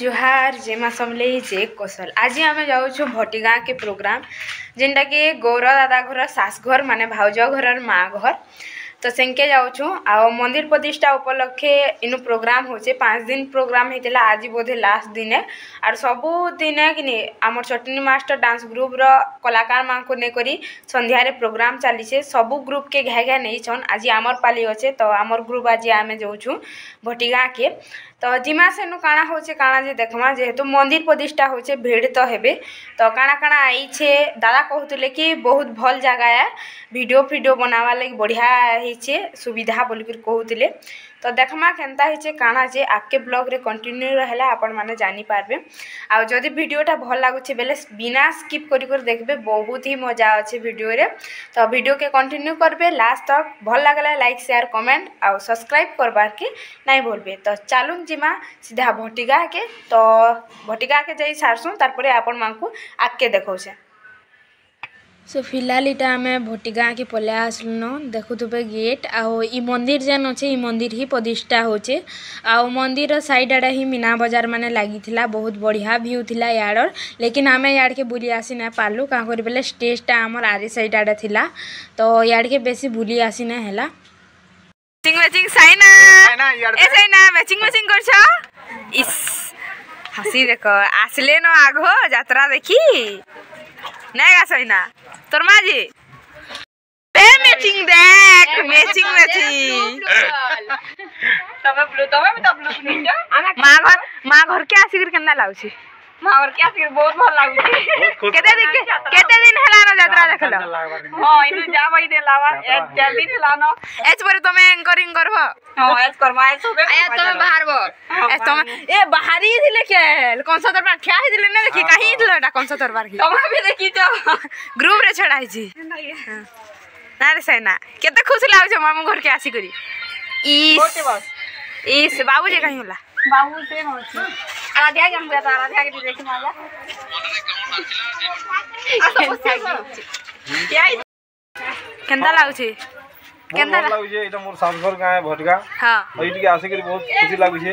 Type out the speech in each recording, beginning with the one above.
जुहार जेमा समले जे कौशल आज आम जाऊँ भटिगाँ के प्रोग्राम जेनटा कि गौर दादा घर सास घर माने भाउज घर माँ घर तो सेनके जाऊँ आ मंदिर प्रतिष्ठा उपलक्षे इनु प्रोग्राम होचे 5 दिन प्रोग्राम होता आज बोधे लास्ट दिन आर सबू दिन कि आम चटनी मास्टर डांस ग्रुप रो कलाकार मान को लेकर संध्यारे प्रोग्राम चली सबू ग्रुप के घाय घाय नहीं छन आज आमर पाली अच्छे तो आमर ग्रुप आज आम जाऊँ भटिगाँ के तो जिमा सेनु काଣା होचे काଣା जे देखमा जेहेतु मंदिर प्रतिष्ठा होचे भीड़ तो हेबे तो काଣା काଣା आईछे दादा कहतले कि बहुत भल जगह है वीडियो बनावा लगी बढ़िया होइछे सुविधा बोलकर कहतले तो देखमा केनता होइछे काଣା जे आके ब्लॉग रे कंटिन्यू रहला आपण माने जानि पारबे आ जदी वीडियोटा भल लागुछे बेले बिना स्किप करी कर देखबे बहुत ही मजा अच्छे वीडियो रे तो वीडियो के कंटिन्यू करबे लास्ट तक भल लागला लाइक शेयर कमेंट आ सब्सक्राइब करबार के नहीं भूलबे तो चालू जिमा सीधा भटिगा के तो भटिगा के जाई सारसु तारपरे आपण मानकू आके देखौछे सो फिलहाल इटा आम भटिगा के पले आसलुन देखुवे गेट आओ ई मंदिर जेन अच्छे ई मंदिर ही प्रतिष्ठा होचे आओ मंदिर साइड आड़े ही मीना बजार माने लगी बहुत बढ़िया व्यू थिला यार लेकिन आम याड़ के बुली आसी ना पार्लु क्या कर बोले स्टेजटा आमर आरी साइड आड़े थिला तो याड़ के बेसी बुली आसी ना हैला मैचिंग साइना ए साइना मैचिंग करछो इस हसी देखो आसले न आगो यात्रा देखी नहीं गा साइना तोर माजी ए मैचिंग देख मैचिंग तबे ब्लू मां घर के आसिर केना लाउछी मां घर के आसिर बहुत भल लाउछी केते दिन हला न यात्रा देखलो हां इनु जाबई दे लावा एक चार दिन हला न एच पर तमे एंकरिंग करबो हां एच करबा एच होबे आया तमे बाहरबो एच तमे ए बाहरी थिले के कौन सा दरबार ठिया हिले ने देखि काहे हिलटा कौन सा दरबार की तमे भी देखि तो ग्रुप रे छड़ाई छी ना रे सैना केते खुश लागछ मामू घर के आसी करी इस बाबू जे कहीं होला बाबू से होछ आराध्या के हम गया आराध्या के देखि माला केंदा लागछ केंदा लागछ एटा मोर सासघर गाय है भटगा हां ओइटी के आसे करी बहुत खुशी लागछ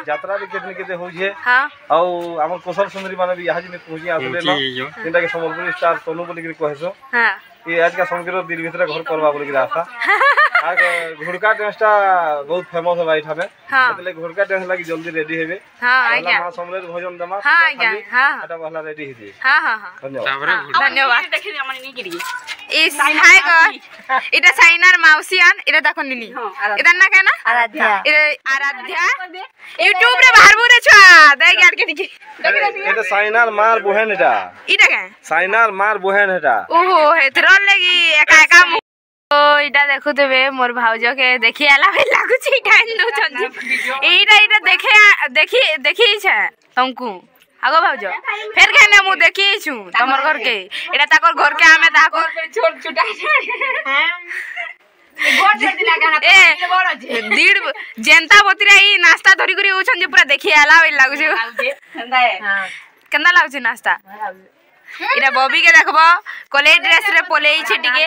यात्रा भी केतने होछ हां आ हमर कोसल सुंदरी माने भी आज में पहुंची आसले न जेंटा के संबलपुर स्टार सोनू बोली के कहसो हां ये आज का संगीत दिल भीतर घर करवा बोली के आशा आग घुड़का डांसटा बहुत फेमस है भाई ठामे मतलब घुड़का डांस लगी जल्दी रेडी हेबे हां आज्ञा हां समले भोजन दमा हां आज्ञा हां एटा बहला रेडी हिदी हां हां हां धन्यवाद देखि हमनी नहीं गिरी इस हाय ग इटा साइनार माउसियान इटा देखो निनी इटा ना कहना आराध्या YouTube रे बाहरबो रे छा देख यार के दिखी इटा साइनार मार बहन एटा इटा के साइनार मार बहन एटा ओहो हेथरल लगी एका एका ओ इटा देखु देबे मोर भाउज के देखि आला भई लागु छी टाइम दो छन इटा देखि छै तुमको आगो भाउज फेर कहने मु देखि छु तमर घर के एटा ताकर घर के आमे ताकर छोट छुटा हैं गोट दे दिला गाना बड़ छै दीड जनता बतिरा ई नाश्ता धरि करी होछन जे पूरा देखि आला भई लागु छै केना लागु छै नाश्ता इरा बॉबी के देखबो कॉलेज ड्रेस रे पोलेई छै टिके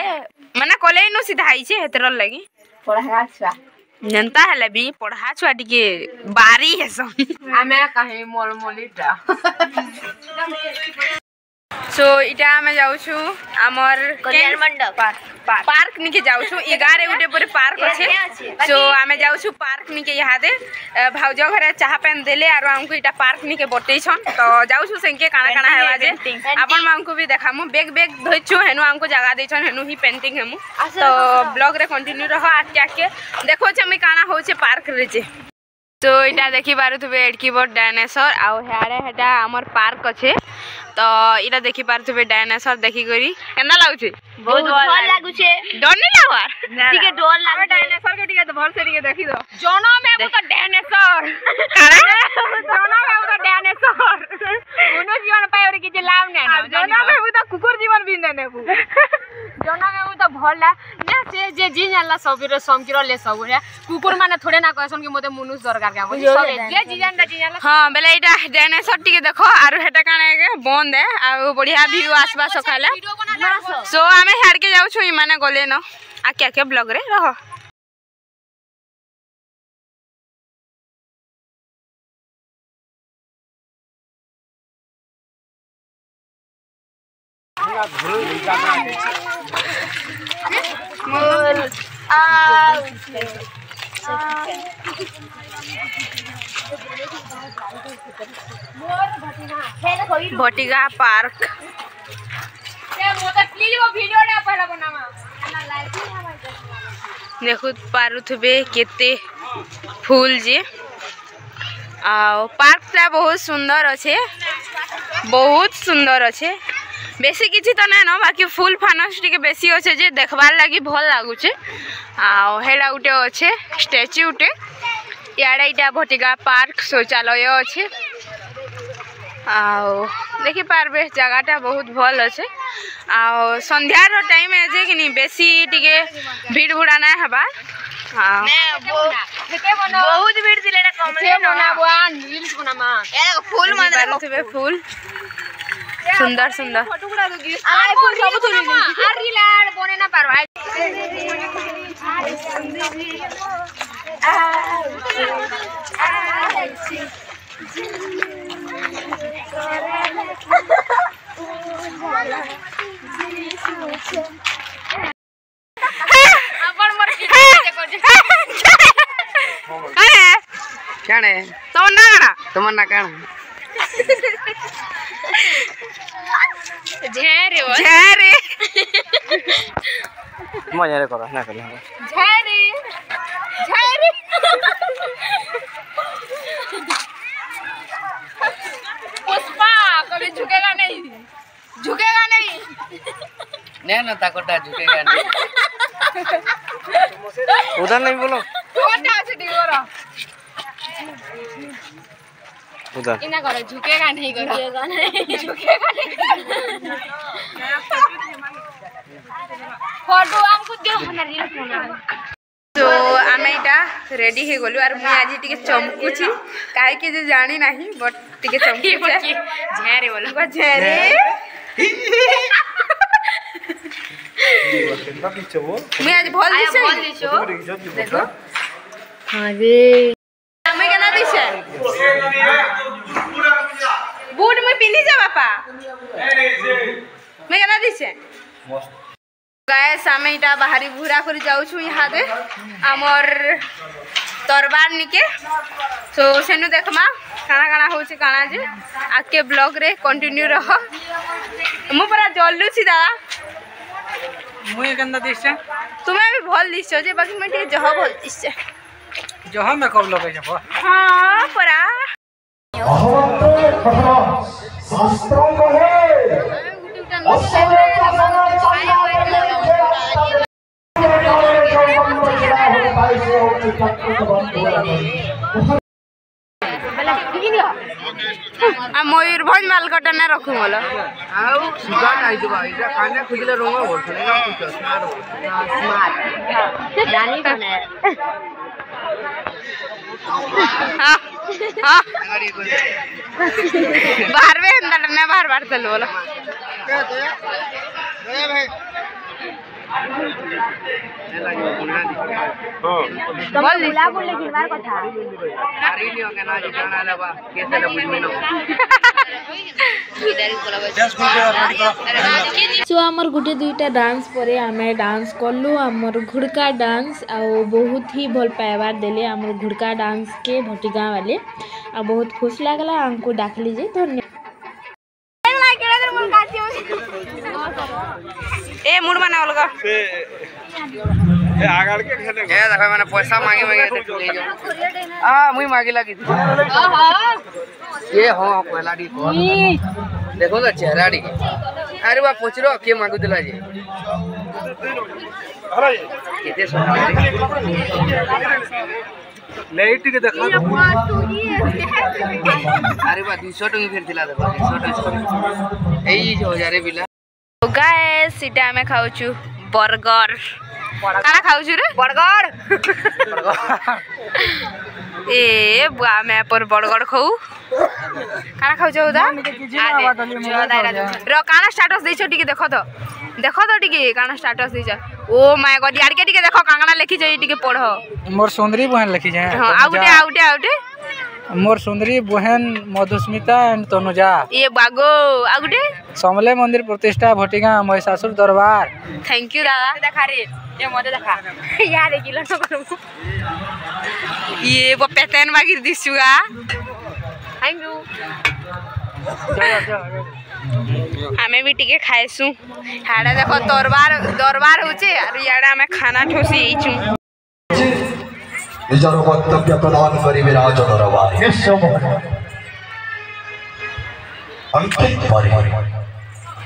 माने कॉलेज नु सिधाई छै हेतरल लगी पढ़ा छुआ जनता हले भी पढ़ा छुआ टिके बारी है सब आमे कहीं मोल मोलीटा सो इटा में जाऊ छु हमर कल्याण मंडप पार्क निके जाऊ छु 11 उठे पर पार्क अछि सो आमे जाऊ छु पार्क निके यहाँ दे भाउज घरे चाह पेन देले आरो हमको इटा पार्क निके बटै छन तो जाऊ छु सेंके काना काना हेबा जे अपन मामको भी देखामु बेग धोइ छु हेनु हमको जगह दे छन हेनु ही पेंटिंग हेमु तो ब्लॉग रे कंटिन्यू रह आके आके देखो छ हम काना होचे पार्क रे जे तो इटा देखि पारुथबे एडकी बोर्ड डायनासोर आउ हेरे हेटा हमर पार्क अछि तो इटा देखि पारुथबे डायनासोर देखि करी केना लागु छै बहुत भल लागु छै डर नै लागवार ठीके डर लागु डायनासोर के ठीके तो भल से ठीके देखि दो जोनो में तो डायनासोर कारे जोनो में तो डायनासोर उनो जीवन पाए और कि जे लाभ नै ना जोनो में तो कुकुर जीवन भी नै नेबु जोनो में तो भल ना से जे जी जानला सबरे समकिरो ले सब रे कुकुर माने थोड़े ना कहसन कि मोते मनुष्य दरकार के हम सब जे जी जानला हां बेले इटा डायनासोर टिके देखो आरो हेटा काने के बंद है आ बढ़िया व्यू आसबा सखाले सो हमें हेड के जाऊ छु माने गले न आ क्या ब्लॉग रे रह भटिगा पार्क देखु पारुथबे केते फूल जे आ पार्क ता बहुत सुंदर अच्छे बहुत सुंदर अच्छे बेसी किछि तो ना बाकी फूल फानस टिके बेसी अच्छे जे देखबार लगी भल लागुचे आ हेला उटे अच्छे स्टैच्यू उटे याडा इटा भटिगा पार्क शौचालय अच्छे आ देखि पारबे जगहटा बहुत भल अच्छे आ संध्यार टाइम है जे कि बेसी टिके भीड़ भुड़ा ना हबा हां बहुत भीड़ दिले ना कमरे बनाबो रील्स बनामा ए फूल मन देखबे फूल सुंदर सुंदर फोटो गुडा दोगी आय फूल सब तुली आ रील आड बने ना पारबा अपन मोर की काणे तमन्ना काणे झेरे मजा रे करो ना कर झेरे पुष्पा कभी झुकेगा नहीं नहीं ना ताकोटा झुकेगा नहीं उधर नहीं बोलो उधर इना करो झुकेगा नहीं फोटो हमको दियो ना रील्स बना तो आमे इटा रेडी हे गलु आर मुई आज टिके चमकुची काहे के जे जानी नाही बट टिके चमकुची झेरे बोलो झेरे मैं आज भल दिसो देखो हां रे आमे केना दिसे बूट में पिनी जा बापा मैं केना दिसे गाइस आमे इटा बाहरी भूरा कर जाउ छु यहा दे हमर तरबार निके सो सेनु देखमा काना काना होछि काना जे आके ब्लॉग रे कंटिन्यू रह मु पूरा जल्लू छी दादा मुई केंदा दिसे तुम्हें भी भल दिसो जे बाकी मैं जह भल दिसे जह में कब लगे जब हां परा शास्त्रों को है मयूरभंज मालकटा ना रखू बोल आउ सुगा नाही जबा इटा खाने खुजले रोंगा होतलेगा कुछ स्मार्ट रानी बने हां हां बाहर में अंदर ना बार चल बोलो भाई बोल बुला बोले गिरवार कथा आरी लियो के ना जाना लेबा कैसे ले बुझमे न सो आमर गुटे दुईटा डांस परे आमे डांस करलु आमर घुड़का डांस आ बहुत ही भल पाइबार देले आमर घुड़का डांस के भटिगा वाले आ बहुत खुश लागला हमको डाकली जे धन्यवाद ए मूड बना अलगा ए आगाड़ के खेले ए देखो माने पैसा मांगे ले जाओ आ मुई मांगे लगी ये हो पहला डी देखो तो चेहरा डी अरे बा पूछरो के मांगु दिला जे केते सोना लाइट के देखा अरे बा 200 टंगी फिर दिला देखो 200 टंगी एई जो जारे बिला तो गाइस सीटा में खाउछु बर्गर काना खाउछु रे बर्गर ए बुआ मैं पर बर्गर खाऊ काना खाउछु उदा रो काना स्टेटस दैछो टिके देखो तो टिके काना स्टेटस दैछ ओ माय गॉड यार के टिके देखो कांगना लिखि जई टिके पढो मोर सुंदरी बहन लिखि जाय हां आउटे मोर सुंदरी बहन मधुस्मिता एंड तनुजा। ये बागो आगुटे समले मंदिर प्रतिष्ठा भटिगा महिषासुर दरबार। थैंक यू दादा। देखा रे ये मते देखा यार किलो न करू ये वो पेटन बागी दिसुगा। Thank you. हमें भी टिके खाइसु हाडा देखो दरबार होचे और याडा हमें खाना ठोसी इछु निजर कर्तव्य प्रदान करिबे राज दरबार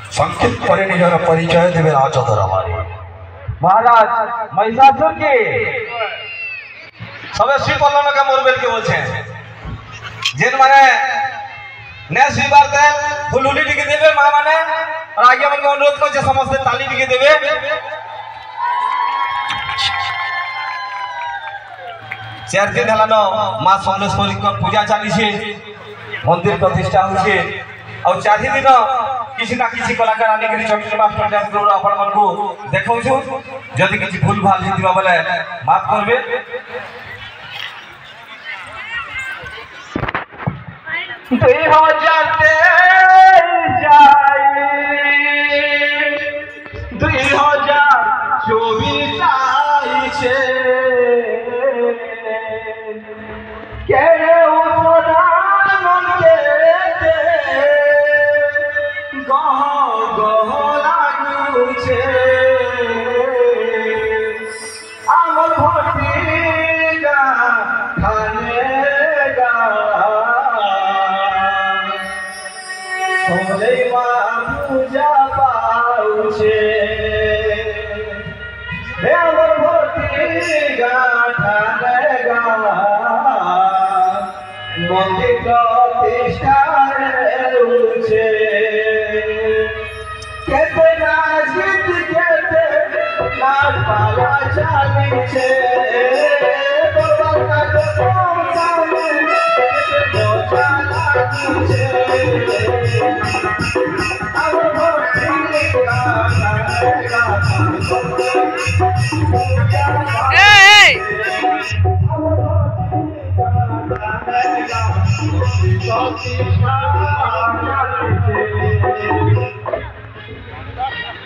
संकेत परे निजर परिचय देवे राज दरबार। महाराज महिषासुर के सबे श्री पल्लव का मोरबेल के बोलछे जेन माने ने स्वीकार दे फुलहुली टिके देवे मां माने और आगे मन को अनुरोध को जे समस्त ताली टिके देवे। चार दिन हलानो मां सोमेश्वरी को पूजा चली छे मंदिर प्रतिष्ठा होछे और चारि दिन किसी ना किसी कलाकार आनी के छोटे मास्टर डांस ग्रुप अपन मन को देखौ छु जदी किछि भूल भाल हिदिबा बोले माफ करबे। दुई हजार चौबीस आइछे के गह लागुछे आमर भटिगा खानेगा सोले पूजा पाउछे आमर भटिगा खानेगा मंदिर प्रतिष्ठा होछे केते नाचित केते नाच पाला चाली छे बरका के कम सामने बोचा लागी छे अब भक्ति का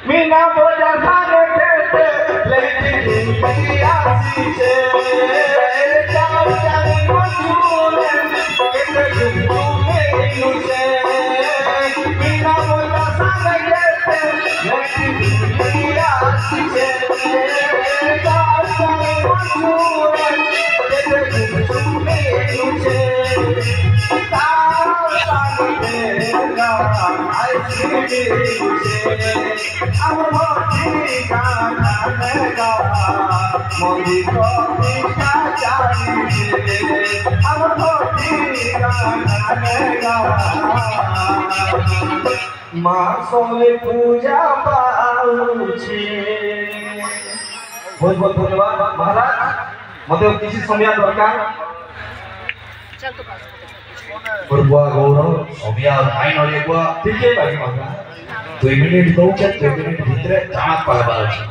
मीना बोझा सारे खेते लेकिन आसी छे चाव चाली मजूरे केते घुमे इनु छे मीना बोझा सारे खेते लेकिन आसी छे चाव चाली मजूरे केते घुमे इनु छे ताव चाली देगा आईसी अब भटिगा खानेगा मंदिर प्रतिष्ठा चाहिए अब भटिगा खानेगा मां सोले पूजा पाउछे। बहुत बहुत धन्यवाद महाराज मते किसी समय दरकार गुरुवा गौरव सबिया आइन लेगुआ ठीक है भाई माता 2 मिनिट दउछे 2 मिनिट भितरे जाना पाबार अछि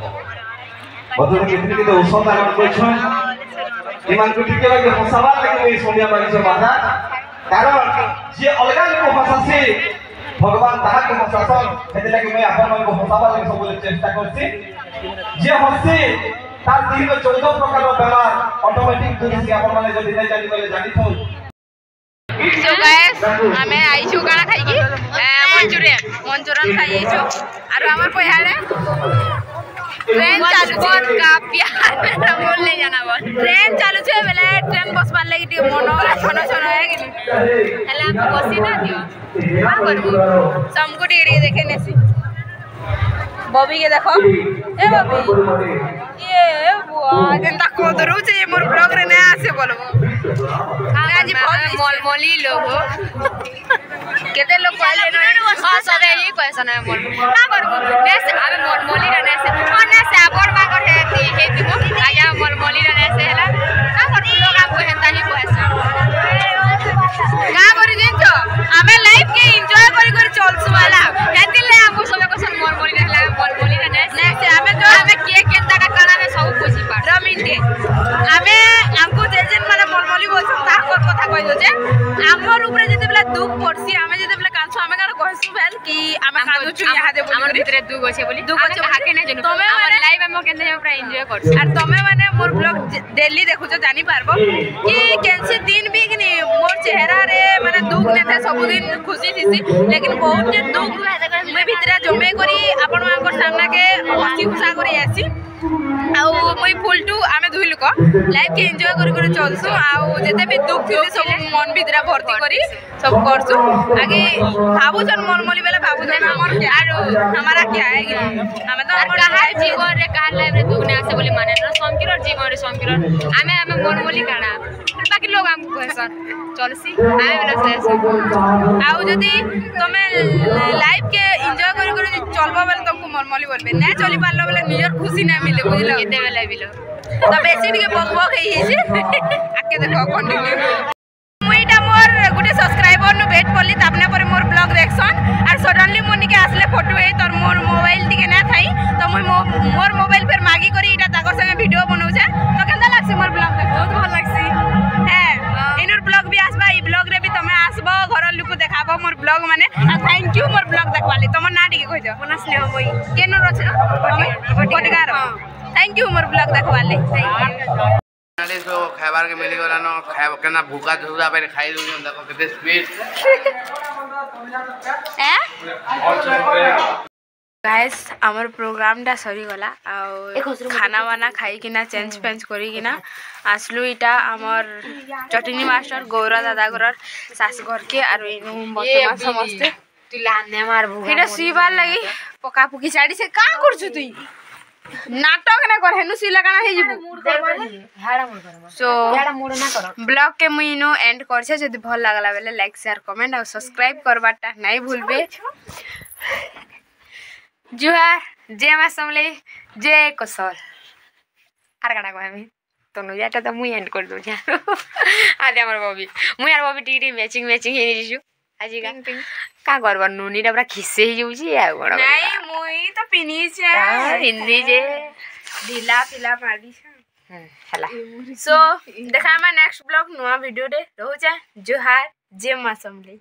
मतलब कितनी के औषध आन कोछन इमान को ठीक लागे सवाल लागे ए सोनिया मारी से महाराज कारण जे अलगा को भाषा से भगवान ताहा को भाषा हेते लागे मैं अपन मन को सवाल लागे सब चेष्टा करछि जे हसी तार दिन 14 प्रकार बेमार ऑटोमेटिक दूर से अपन माने जदी नहीं जानि बोले जानि थौ। सो गाइस हमें आइछु गाना खाई की मंचूरियन खाई आइछु और हमर पहियारे ट्रेन चालू छे का प्यार बोल ले जाना बोल ट्रेन चालू छे बेले ट्रेन बसबार लागि टी मनो छनो छनो है कि हला हम बसी ना दियो का करबो समको टिके देखे नेसी बॉबी के देखो ए बॉबी ये बुआ जेंता कोदरू छे मोर ब्लॉग रे ना आसे बोलबो आज मोलमोली लोग केते लोग कहले न हां सबे यही क्वेश्चन है मोल का करबो नेस आबे मोलमोली रे नेस कोने से आबर बा कर हेती हेतीबो आया मोलमोली रे नेस हैला का करबो लोग आपको हेता ही क्वेश्चन का करि जिंचो हमें लाइफ के एंजॉय करि चलसु वाला हेती ले हमको सबे क्वेश्चन मोलमोली रे ला मोलमोली रे नेस हमें जो हमें केक केनता का खाना में सब खुशी पा रमिंटे हमें हमको जे माने मोलमोली बोलछन ता कथा कहि दो जे दुख पड़सी आमे जते बेले कांसु आमे कान कहसु भेल कि आमे कांदुछु यहाँ दे बोली हमर भीतर दुख होछे बोली दुख होछे हाके नै जनु तमे हमर लाइव हम केनते पूरा एन्जॉय करछु और तमे माने मोर ब्लॉग डेली देखुछ जानी पारबो कि कैसे दिन भी कि मोर चेहरा रे माने दुख ने थे सब दिन खुशी थीसी लेकिन बहुत जे दुख मैं भीतर जमे करी आपण मानकर सामना के हसी खुशा करी आसी आउ मुई फुलटू आमे दुई लोक लाइफ के एन्जॉय करी करी चलसु आउ जते भी दुख थी सब मन भीतर भर्ती करी सब करसु आगे भाबुचन मन मोली बेला भाबुचन हमर आरो हमारा क्या है हमें तो हमर जीवन रे काल लाइफ रे दुख ने आसे बोली माने न संकीर जीवन रे संकीर आमे मन बोली काना बाकी लोग हमको कहसन चलसी आमे बेला से आउ जदी तमे लाइफ के एन्जॉय करी करी चलबो बेले तुमको मन मोली बोलबे नै चली पारलो बेले निजर खुशी नै मिले बुझलो केते बेले बिलो तो बेसी के बक बक हे हिसे आके देखो कंटिन्यू मुईटा मोर गुटे सब्सक्राइबर नु वेट करली तापने पर मोर ब्लॉग देखसन और सडनली मोनी के आसले फोटो ए तोर मोर मोबाइल टिके ना थाई तो मुई मोर मोबाइल फिर मागी करी इटा ताकर संगे वीडियो बनौछे तो केनता लागसी मोर ब्लॉग देख बहुत भल लागसी है इनर ब्लॉग भी आसबा ई ब्लॉग रे भी तमे आसबो घर लुक देखाबो मोर ब्लॉग माने थैंक यू मोर ब्लॉग देखवाली तमर ना टिके कहि जा मना स्नेह मोई केनो रछ तमे बटगार थैंक यू मोर ब्लॉग देखवाली नाले सो खाइबार के मिली गला न खाइब केना भूका धुरा पे खाइ दउ देखो केते स्पीड गाइस हमर प्रोग्राम टा सरी गला आ खाना वाना खाई किना चेंज पेंज करी किना आसलु इटा हमर चटनी मास्टर गौरा दादा घर सास घर के आरो इनु बर्तमान समस्त तू लाने मार भूगा इटा सीबार लगी पका पुकी साड़ी से का करछु तुई नाटक ना कर हेनु सिला काना हे जिबु सो ब्लॉग के मुई नो एंड करछे जदी भल लागला बेले लाइक शेयर कमेंट और सब्सक्राइब करबाटा नहीं भूलबे जुहार जय मां समले जय कौशल आर काना कहमी तनु याटा त मुई एंड कर दो जा आदे हमर बॉबी मुई आर बॉबी टिटी मैचिंग हे दिसु आजी का करबा नुनी पूरा खिसे ही जाउची आ बड़ नहीं मुई तो पिनी छे हिंदी जे ढीला पिला मारी छे हला सो देखा मा नेक्स्ट ब्लॉग नुवा वीडियो दे रहू जा जुहार जय मां समले।